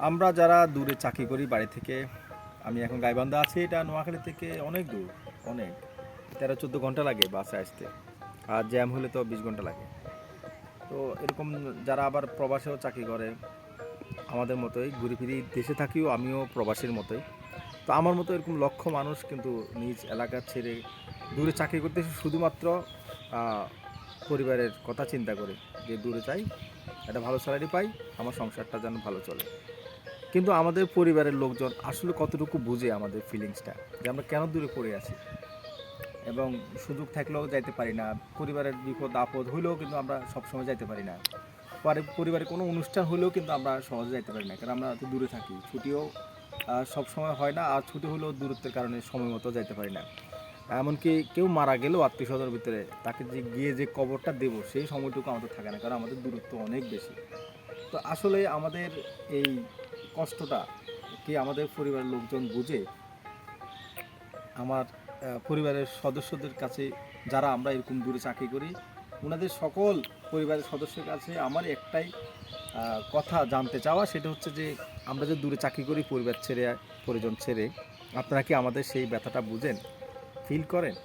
আমরা যারা দূরে চাকরি করি বাড়ি থেকে, আমি এখন গাইবান্ধা আছি, এটা নোয়াখালী থেকে অনেক দূর, অনেক 13-14 ঘন্টা লাগে বাসে আসতে, আর জ্যাম হলে তো 20 ঘন্টা লাগে। তো এরকম যারা আবার প্রবাসেও চাকরি করে আমাদের মতোই ঘুরে ফিরি, দেশে থাকিও আমিও প্রবাসীর মতোই। তো আমার মতো এরকম লক্ষ মানুষ কিন্তু নিজ এলাকা ছেড়ে দূরে চাকরি করতে শুধুমাত্র পরিবারের কথা চিন্তা করে, যে দূরে যাই, একটা ভালো স্যালারি পাই, আমার সংসারটা যেন ভালো চলে। কিন্তু আমাদের পরিবারের লোকজন আসলে কতটুকু বুঝে আমাদের ফিলিংসটা, যে আমরা কেন দূরে পড়ে আছি, এবং সুযোগ থাকলেও যাইতে পারি না। পরিবারের বিপদ আপদ হইলেও কিন্তু আমরা সবসময় যাইতে পারি না। পরিবারে কোনো অনুষ্ঠান হলেও কিন্তু আমরা সহজে যাইতে পারি না, কারণ আমরা তো দূরে থাকি। ছুটিও সব সময় হয় না, আর ছুটি হলেও দূরত্বের কারণে সময় মতো যাইতে পারি না। এমনকি কেউ মারা গেলেও আত্মীয় স্বজনের ভিতরে তাকে যে গিয়ে যে কবরটা দেবো সেই সময়টুকু আমাদের থাকে না, কারণ আমাদের দূরত্ব অনেক বেশি। তো আসলে আমাদের এই কষ্টটা কি আমাদের পরিবারের লোকজন বুঝে? আমার পরিবারের সদস্যদের কাছে, যারা আমরা এরকম দূরে চাকরি করি, ওনাদের সকল পরিবারের সদস্যের কাছে আমার একটাই কথা জানতে চাওয়া, সেটা হচ্ছে যে আমরা যে দূরে চাকরি করি পরিবার ছেড়ে, পরিজন ছেড়ে, আপনারা কি আমাদের সেই ব্যথাটা বুঝেন, ফিল করেন?